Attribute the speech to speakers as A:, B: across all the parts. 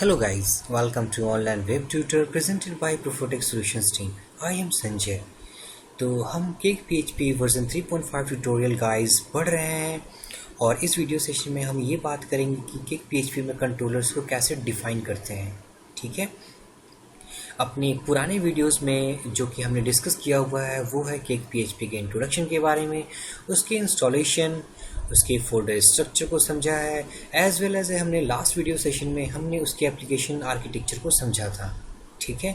A: Hello guys, welcome to online web tutor presented by Profotex Solutions team. I am Sanjay. तो हम cake PHP version 3.5 tutorial guys पढ़ रहे हैं और इस वीडियो सेशन में हम ये बात करेंगे कि केक PHP में कंट्रोलर्स को कैसे डिफाइन करते हैं। ठीक है, अपने पुराने वीडियोस में जो कि हमने डिस्कस किया हुआ है वो है केक PHP के इंट्रोडक्शन के बारे में, उसके इंस्टॉलेशन, उसके फोल्डर स्ट्रक्चर को समझा है, एज वेल एज हमने लास्ट वीडियो सेशन में हमने उसके एप्लीकेशन आर्किटेक्चर को समझा था। ठीक है,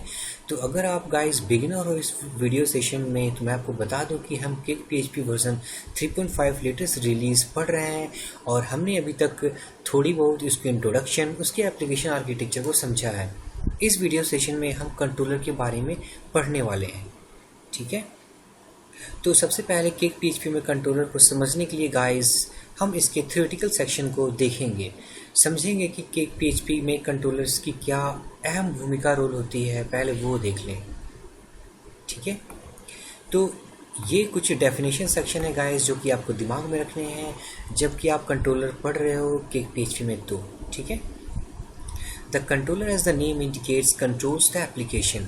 A: तो अगर आप गाइस बिगिनर हो इस वीडियो सेशन में तो मैं आपको बता दूं कि हम cake PHP version 3.5 latest release पढ़ रहे हैं और हमने अभी तक थोड़ी बहुत उसके इंट्रोडक्शन, उसके एप्लीकेशन आर्किटेक्चर को समझा है। इस वीडियो सेशन में हम कंट्रोलर के बारे में पढ़ने वाले हैं। ठीक है, तो सबसे पहले केक PHP में कंट्रोलर को समझने के लिए गाइस हम इसके थ्योरेटिकल सेक्शन को देखेंगे, समझेंगे कि केक PHP में कंट्रोलर्स की क्या अहम भूमिका रोल होती है, पहले वो देख लें। ठीक है, तो ये कुछ डेफिनेशन सेक्शन है गाइस जो कि आपको दिमाग में रखने हैं जबकि आप कंट्रोलर पढ़ रहे हो केक PHP में। तो ठीक है, the controller as the name indicates controls the application.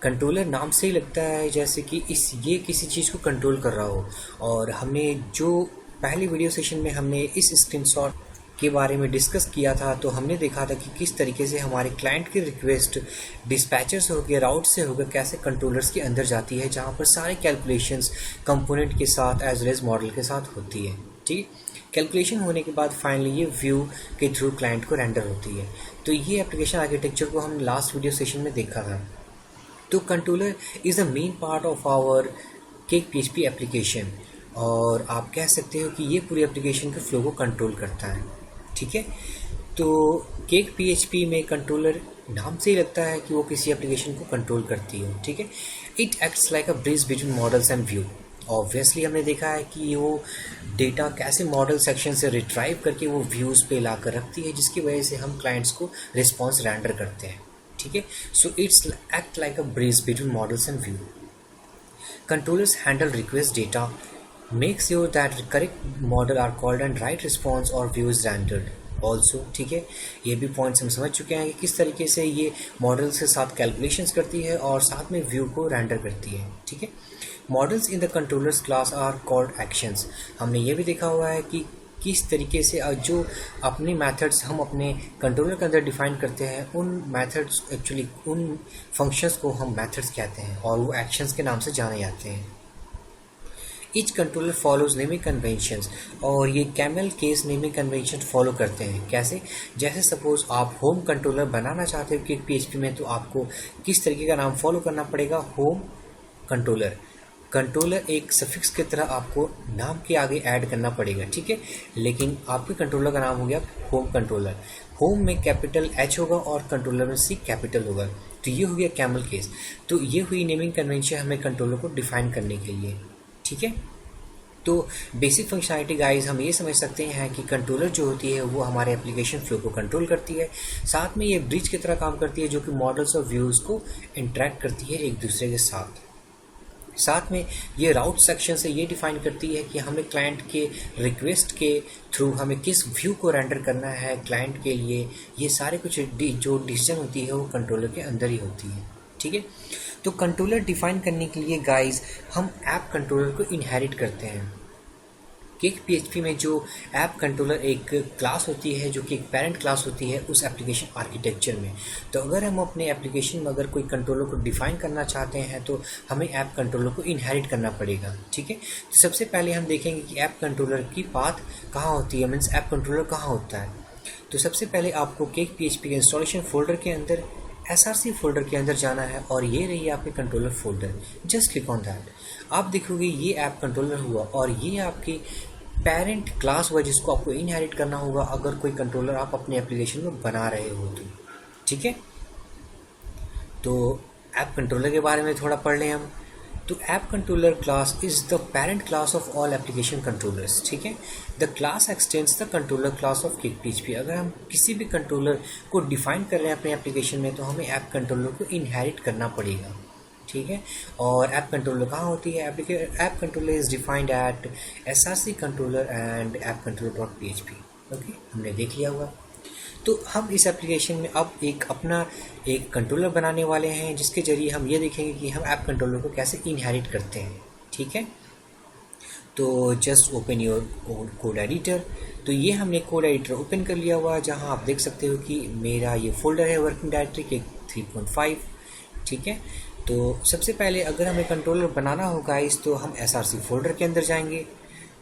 A: Controller नाम से ही लगता है जैसे कि ये किसी चीज़ को कंट्रोल कर रहा हो। और हमने जो पहली वीडियो सेशन में हमने इस स्क्रीनशॉट के बारे में डिस्कस किया था, तो हमने देखा था कि किस तरीके से हमारे क्लाइंट की रिक्वेस्ट डिस्पैचर से होकर, राउट से होकर कैसे कंट्रोलर्स के अंदर जाती है, जहाँ पर सारे कैलकुलेशंस कंपोनेंट के साथ एज वेल एज मॉडल के साथ होती है। ठीक, कैलकुलेशन होने के बाद फाइनली ये व्यू के थ्रू क्लाइंट को रेंडर होती है। तो ये एप्लीकेशन आर्किटेक्चर को हमने लास्ट वीडियो सेशन में देखा था। तो controller is the main part of our cake PHP application और आप कह सकते हो कि ये पूरी एप्लीकेशन के फ्लो को कंट्रोल करता है। ठीक है, तो केक PHP में कंट्रोलर नाम से ही लगता है कि वो किसी एप्लीकेशन को कंट्रोल करती हो। ठीक है, it acts like a bridge between models and view. Obviously हमने देखा है कि वो डेटा कैसे मॉडल सेक्शन से रिट्राइव करके वो व्यूज़ पे ला कर रखती है, जिसकी वजह से हम क्लाइंट्स को रिस्पॉन्स रेंडर करते हैं। ठीक है, so it's act like a bridge between models and view. Controllers handle request data, make sure that correct model are called and right response और व्यू इज रेंडर्ड ऑल्सो। ठीक है, ये भी पॉइंट्स हम समझ चुके हैं कि किस तरीके से ये मॉडल्स के साथ कैलकुलेशंस करती है और साथ में व्यू को रेंडर करती है। ठीक है, models in the controllers class are called actions. हमने ये भी देखा हुआ है कि किस तरीके से जो अपने मेथड्स हम अपने कंट्रोलर के अंदर डिफाइन करते हैं, उन मेथड्स एक्चुअली उन फंक्शंस को हम मेथड्स कहते हैं और वो एक्शंस के नाम से जाने जाते हैं। Each controller follows naming conventions और ये camel case naming convention follow करते हैं। कैसे? जैसे सपोज आप होम कंट्रोलर बनाना चाहते हो कि PHP में, तो आपको किस तरीके का नाम फॉलो करना पड़ेगा? Home controller. कंट्रोलर एक सफिक्स की तरह आपको नाम के आगे ऐड करना पड़ेगा। ठीक है, लेकिन आपके कंट्रोलर का नाम हो गया होम कंट्रोलर। होम में कैपिटल H होगा और कंट्रोलर में C कैपिटल होगा। तो ये हो गया कैमल केस। तो ये हुई नेमिंग कन्वेंशन हमें कंट्रोलर को डिफाइन करने के लिए। ठीक है, तो बेसिक फंक्शनैलिटी गाइज हम ये समझ सकते हैं कि कंट्रोलर जो होती है वो हमारे एप्लीकेशन फ्लो को कंट्रोल करती है, साथ में ये ब्रिज की तरह काम करती है जो कि मॉडल्स और व्यूज़ को इंटरेक्ट करती है एक दूसरे के साथ में ये राउट सेक्शन से ये डिफाइन करती है कि हमें क्लाइंट के रिक्वेस्ट के थ्रू हमें किस व्यू को रेंडर करना है क्लाइंट के लिए। ये सारे कुछ जो डिसीजन होती है वो कंट्रोलर के अंदर ही होती है। ठीक है, तो कंट्रोलर डिफाइन करने के लिए गाइस हम ऐप कंट्रोलर को इनहेरिट करते हैं। केक PHP में जो ऐप कंट्रोलर एक क्लास होती है जो कि एक पेरेंट क्लास होती है उस एप्लीकेशन आर्किटेक्चर में। तो अगर हम अपने एप्लीकेशन में अगर कोई कंट्रोलर को डिफाइन करना चाहते हैं तो हमें ऐप कंट्रोलर को इनहेरिट करना पड़ेगा। ठीक है, तो सबसे पहले हम देखेंगे कि ऐप कंट्रोलर की पाथ कहाँ होती है, मीन्स ऐप कंट्रोलर कहाँ होता है। तो सबसे पहले आपको केक PHP के इंस्टॉलेशन फोल्डर के अंदर SRC फोल्डर के अंदर जाना है और ये रही आपके controller folder. Just click on that, आप देखोगे ये ऐप कंट्रोलर हुआ और ये आपकी पेरेंट क्लास हुआ जिसको आपको इनहेरिट करना होगा अगर कोई कंट्रोलर आप अपने एप्लीकेशन में बना रहे हो तो। ठीक है, तो ऐप कंट्रोलर के बारे में थोड़ा पढ़ लें हम। तो app controller class is the parent class of all application controllers. ठीक है, the class x tends the controller class of cake PHP। अगर हम किसी भी कंट्रोलर को डिफाइन कर रहे हैं अपने एप्लीकेशन में तो हमें ऐप कंट्रोलर को इनहेरिट करना पड़ेगा। ठीक है, और ऐप कंट्रोलर कहाँ होती है? App controller is defined at SRC controller and app controller .php। Okay, हमने देख लिया हुआ। तो हम इस एप्लीकेशन में अब एक कंट्रोलर बनाने वाले हैं, जिसके जरिए हम ये देखेंगे कि हम ऐप कंट्रोलर को कैसे इनहेरिट करते हैं। ठीक है, तो just open your code editor. तो ये हमने कोड एडिटर ओपन कर लिया हुआ है, जहाँ आप देख सकते हो कि मेरा ये फोल्डर है वर्किंग डायरेक्टरी के 3.5। ठीक है, तो सबसे पहले अगर हमें कंट्रोलर बनाना होगा तो हम src फोल्डर के अंदर जाएंगे,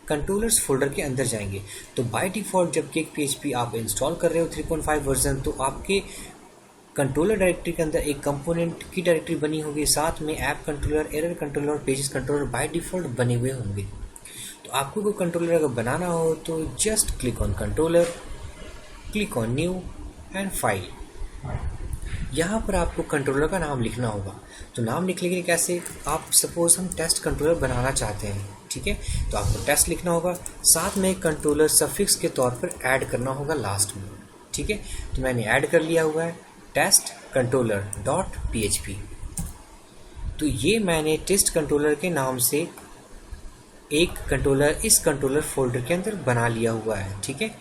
A: कंट्रोलर्स फोल्डर के अंदर जाएंगे। तो बाय डिफ़ॉल्ट जब केक PHP आप इंस्टॉल कर रहे हो 3.5 वर्जन, तो आपके कंट्रोलर डायरेक्टरी के अंदर एक कंपोनेंट की डायरेक्टरी बनी होगी, साथ में ऐप कंट्रोलर, एरर कंट्रोलर और पेजेस कंट्रोलर बाय डिफ़ॉल्ट बने हुए होंगे। तो आपको कोई कंट्रोलर अगर बनाना हो तो just click on controller, click on new and file. यहाँ पर आपको कंट्रोलर का नाम लिखना होगा। तो नाम लिखने के लिए कैसे, आप सपोज हम टेस्ट कंट्रोलर बनाना चाहते हैं। ठीक है, तो आपको टेस्ट लिखना होगा, साथ में कंट्रोलर सफिक्स के तौर पर ऐड करना होगा लास्ट में। ठीक है, तो मैंने ऐड कर लिया हुआ है टेस्ट कंट्रोलर डॉट PHP। तो ये मैंने टेस्ट कंट्रोलर के नाम से एक कंट्रोलर इस कंट्रोलर फोल्डर के अंदर बना लिया हुआ है। ठीक है,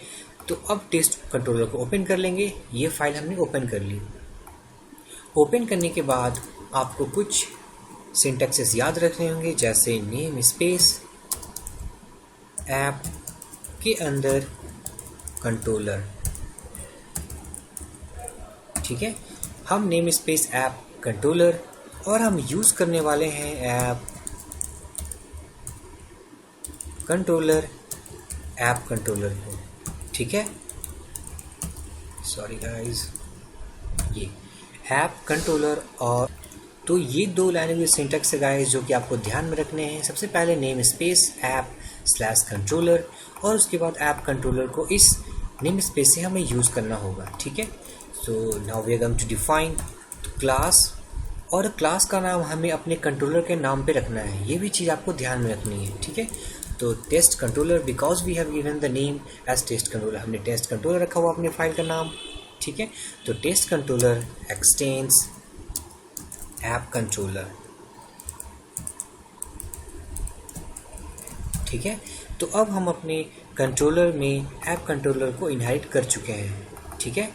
A: तो अब टेस्ट कंट्रोलर को ओपन कर लेंगे। ये फाइल हमने ओपन कर ली। ओपन करने के बाद आपको कुछ सिंटैक्सेस याद रखने होंगे, जैसे नेम स्पेस ऐप के अंदर कंट्रोलर। ठीक है, हम नेम स्पेस ऐप कंट्रोलर और हम यूज़ करने वाले हैं ऐप कंट्रोलर ऐप कंट्रोलर को। ठीक है, सॉरी गाइस, ये ऐप कंट्रोलर। और तो ये दो लैंग्वेज सिंटैक्स है गाइस जो कि आपको ध्यान में रखने हैं। सबसे पहले name space app slash controller और उसके बाद ऐप कंट्रोलर को इस नेम स्पेस से हमें यूज़ करना होगा। ठीक है, so now we are going to define class, और क्लास का नाम हमें अपने कंट्रोलर के नाम पे रखना है। ये भी चीज़ आपको ध्यान में रखनी है। ठीक है, तो test controller because we have given the name as test controller, हमने टेस्ट कंट्रोलर रखा हुआ अपने फाइल का नाम। ठीक है, तो test controller extends app controller. ठीक है, तो अब हम अपने कंट्रोलर में ऐप कंट्रोलर को इनहेरिट कर चुके हैं। ठीक है,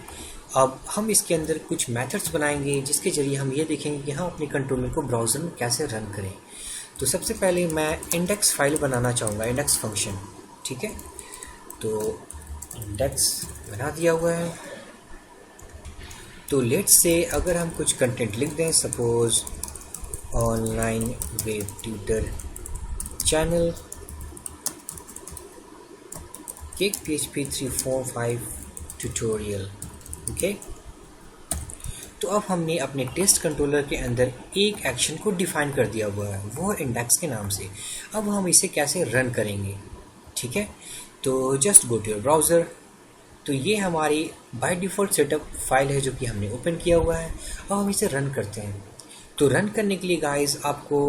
A: अब हम इसके अंदर कुछ मेथड्स बनाएंगे, जिसके जरिए हम ये देखेंगे कि हम अपने कंट्रोलर को ब्राउज़र में कैसे रन करें। तो सबसे पहले मैं इंडेक्स फाइल बनाना चाहूँगा, इंडेक्स फंक्शन। ठीक है, तो इंडेक्स बना दिया हुआ है। तो लेट्स से अगर हम कुछ कंटेंट लिख दें, suppose online web tutor channel cake PHP 3.5 tutorial. Okay, तो अब हमने अपने टेस्ट कंट्रोलर के अंदर एक एक्शन को डिफाइन कर दिया हुआ है, वो है इंडेक्स के नाम से। अब हम इसे कैसे रन करेंगे। ठीक है, तो just go to your browser. तो ये हमारी बाय डिफ़ॉल्ट सेटअप फाइल है जो कि हमने ओपन किया हुआ है। अब हम इसे रन करते हैं। तो रन करने के लिए गाइस आपको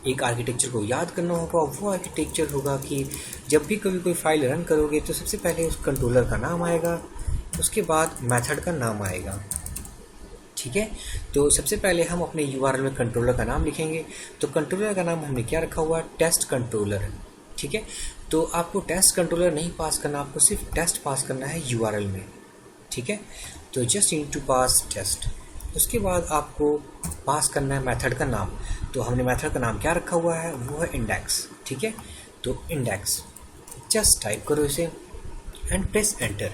A: एक आर्किटेक्चर को याद करना होगा। वो आर्किटेक्चर होगा कि जब भी कभी कोई फाइल रन करोगे तो सबसे पहले उस कंट्रोलर का नाम आएगा, उसके बाद मेथड का नाम आएगा। ठीक है, तो सबसे पहले हम अपने URL में कंट्रोलर का नाम लिखेंगे। तो कंट्रोलर का नाम हमने क्या रखा हुआ है, टेस्ट कंट्रोलर। ठीक है, तो आपको टेस्ट कंट्रोलर नहीं पास करना, आपको सिर्फ टेस्ट पास करना है URL में। ठीक है, तो just need to pass test. उसके बाद आपको पास करना है मेथड का नाम। तो हमने मेथड का नाम क्या रखा हुआ है, वो है इंडेक्स। ठीक है, तो इंडेक्स जस्ट टाइप करो इसे एंड प्रेस एंटर।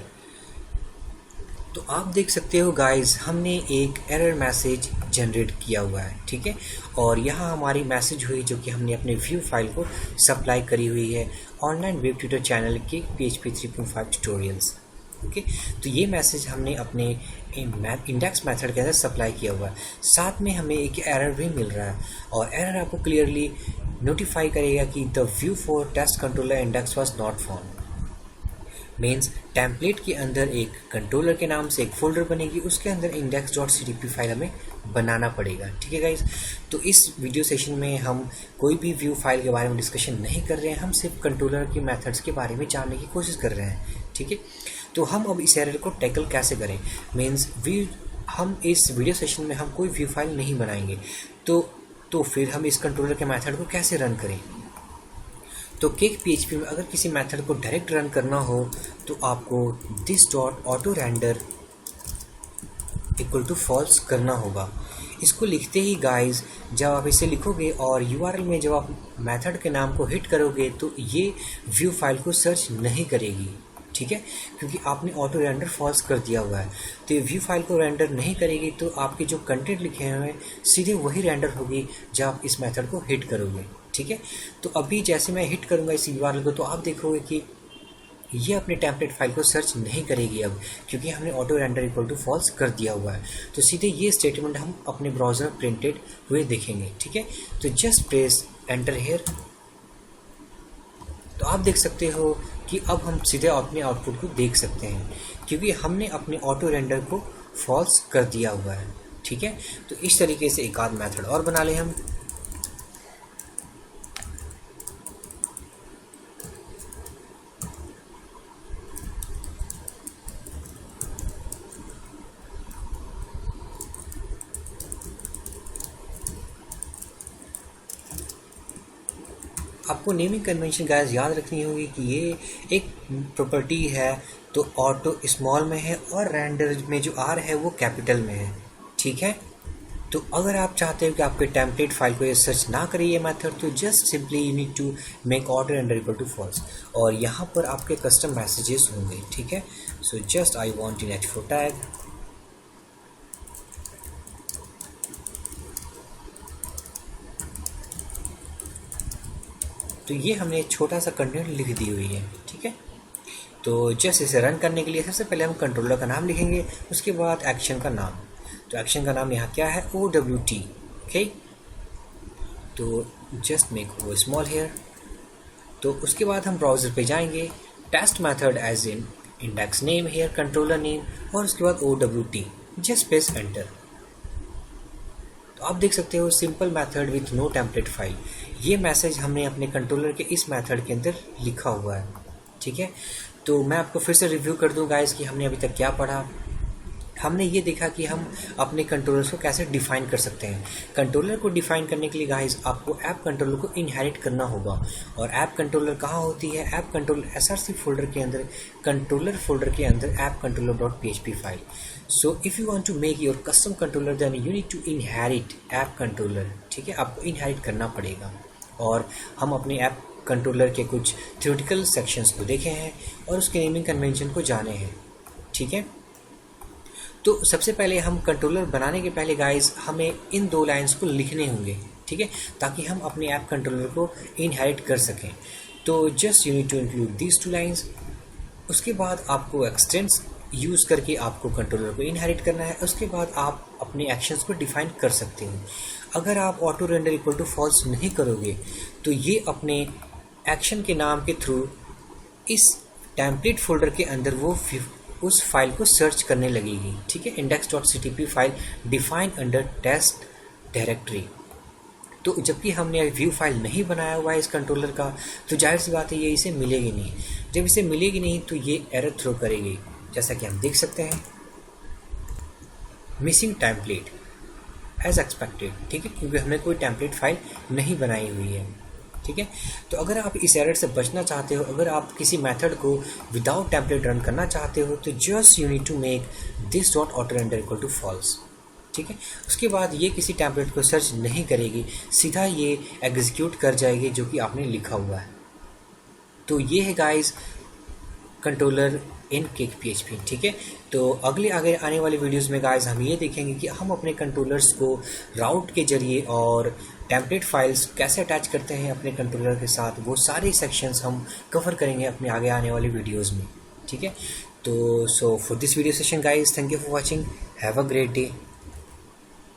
A: तो आप देख सकते हो गाइस, हमने एक एरर मैसेज जनरेट किया हुआ है। ठीक है, और यहाँ हमारी मैसेज हुई जो कि हमने अपने व्यू फाइल को सप्लाई करी हुई है ऑनलाइन वेब ट्यूटर चैनल के PHP 3.5 ट्यूटोरियल्स। ओके, तो ये मैसेज हमने अपने इंडेक्स मेथड के अंदर सप्लाई किया हुआ है। साथ में हमें एक एरर भी मिल रहा है, और एरर आपको क्लियरली नोटिफाई करेगा कि the view for test controller index was not found. Means template के अंदर एक कंट्रोलर के नाम से एक फोल्डर बनेगी, उसके अंदर index.cdp फाइल हमें बनाना पड़ेगा। ठीक है गाइज, तो इस वीडियो सेशन में हम कोई भी व्यू फाइल के बारे में डिस्कशन नहीं कर रहे हैं, हम सिर्फ कंट्रोलर की मेथड्स के बारे में जानने की कोशिश कर रहे हैं। ठीक है, तो हम अब इस एरर को टैकल कैसे करें। मीन्स हम इस वीडियो सेशन में हम कोई व्यू फाइल नहीं बनाएंगे, तो फिर हम इस कंट्रोलर के मेथड को कैसे रन करें। तो केक PHP में अगर किसी मेथड को डायरेक्ट रन करना हो तो आपको this.auto_render इक्वल टू फॉल्स करना होगा। इसको लिखते ही गाइस जब आप इसे लिखोगे और यूआरएल में जब आप मेथड के नाम को हिट करोगे तो ये व्यू फाइल को सर्च नहीं करेगी, ठीक है, क्योंकि आपने ऑटो रेंडर फॉल्स कर दिया हुआ है। तो ये व्यू फाइल को रेंडर नहीं करेगी, तो आपके जो कंटेंट लिखे हुए हैं सीधे वही रेंडर होगी जब आप इस मेथड को हिट करोगे, ठीक है। तो अभी जैसे मैं हिट करूँगा इस यूआरएल को तो आप देखोगे कि ये अपने टेम्पलेट फाइल को सर्च नहीं करेगी अब, क्योंकि हमने auto render equal to false कर दिया हुआ है। तो सीधे ये स्टेटमेंट हम अपने ब्राउज़र में प्रिंटेड हुए देखेंगे, ठीक है। तो जस्ट प्रेस एंटर हेयर। तो आप देख सकते हो कि अब हम सीधे अपने आउटपुट को देख सकते हैं, क्योंकि हमने अपने ऑटो रेंडर को फॉल्स कर दिया हुआ है, ठीक है। तो इस तरीके से एक आध मेथड और बना लें हम। आपको नेमिंग कन्वेंशन गाइस याद रखनी होगी कि ये एक प्रॉपर्टी है, तो ऑटो स्मॉल में है और रेंडर में जो आर है वो कैपिटल में है, ठीक है। तो अगर आप चाहते हो कि आपके टेम्पलेट फाइल को ये सर्च ना करे ये मेथड, तो just simply you need to make auto render equal to false, और यहाँ पर आपके कस्टम मैसेजेस होंगे, ठीक है। So just I want in h4 tag, तो ये हमने एक छोटा सा कंटेंट लिख दी हुई है, ठीक है। तो जस्ट इसे रन करने के लिए सबसे पहले हम कंट्रोलर का नाम लिखेंगे, उसके बाद एक्शन का नाम। तो एक्शन का नाम यहाँ क्या है, OWT, ओके। तो जस्ट मेक वो स्मॉल हेयर। तो उसके बाद हम ब्राउज़र पे जाएंगे, test method as in index name here controller name, और उसके बाद OWT, जस्ट प्रेस एंटर। तो आप देख सकते हो simple method with no template file. ये मैसेज हमने अपने कंट्रोलर के इस मेथड के अंदर लिखा हुआ है, ठीक है। तो मैं आपको फिर से रिव्यू कर दूं गाइस कि हमने अभी तक क्या पढ़ा। हमने ये देखा कि हम अपने कंट्रोलर्स को कैसे डिफाइन कर सकते हैं। कंट्रोलर को डिफाइन करने के लिए गाइस आपको ऐप कंट्रोलर को इनहेरिट करना होगा, और ऐप कंट्रोलर कहाँ होती है, ऐप कंट्रोलर src फोल्डर के अंदर, कंट्रोलर फोल्डर के अंदर app controller dot php file. So if you want to make your custom controller then you need to inherit app controller, ठीक है। आपको इनहेरिट करना पड़ेगा, और हम अपने ऐप कंट्रोलर के कुछ थ्योरेटिकल सेक्शंस को देखे हैं और उसके नेमिंग कन्वेंशन को जाने हैं, ठीक है। तो सबसे पहले हम कंट्रोलर बनाने के पहले गाइस हमें इन दो लाइंस को लिखने होंगे, ठीक है, ताकि हम अपने ऐप कंट्रोलर को इनहेरिट कर सकें। तो just you need to include these two lines. उसके बाद आपको एक्सटेंस यूज़ करके आपको कंट्रोलर को इनहेरिट करना है। उसके बाद आप अपने एक्शंस को डिफाइन कर सकते हो। अगर आप auto render equal to false नहीं करोगे तो ये अपने एक्शन के नाम के थ्रू इस टेम्पलेट फोल्डर के अंदर वो उस फाइल को सर्च करने लगेगी, ठीक है। index.ctp file define under test directory. तो जबकि हमने व्यू फाइल नहीं बनाया हुआ है इस कंट्रोलर का, तो जाहिर सी बात है ये इसे मिलेगी नहीं। जब इसे मिलेगी नहीं तो ये एरर थ्रो करेगी, जैसा कि हम देख सकते हैं, मिसिंग टेम्पलेट एज एक्सपेक्टेड, ठीक है, क्योंकि हमने कोई टेम्पलेट फाइल नहीं बनाई हुई है, ठीक है। तो अगर आप इस एरर से बचना चाहते हो, अगर आप किसी मेथड को विदाउट टेम्पलेट रन करना चाहते हो, तो just you need to make this dot auto render equal to false, ठीक है। उसके बाद ये किसी टेम्पलेट को सर्च नहीं करेगी, सीधा ये एग्जीक्यूट कर जाएगी जो कि आपने लिखा हुआ है। तो ये है गाइस कंट्रोलर इन केक PHP, ठीक है। तो अगले आगे आने वाले वीडियोस में गाइस हम ये देखेंगे कि हम अपने कंट्रोलर्स को राउट के जरिए और टेम्पलेट फाइल्स कैसे अटैच करते हैं अपने कंट्रोलर के साथ। वो सारे सेक्शंस हम कवर करेंगे अपने आगे आने वाले वीडियोस में, ठीक है। तो so for this video session guys, thank you for watching, have a great day.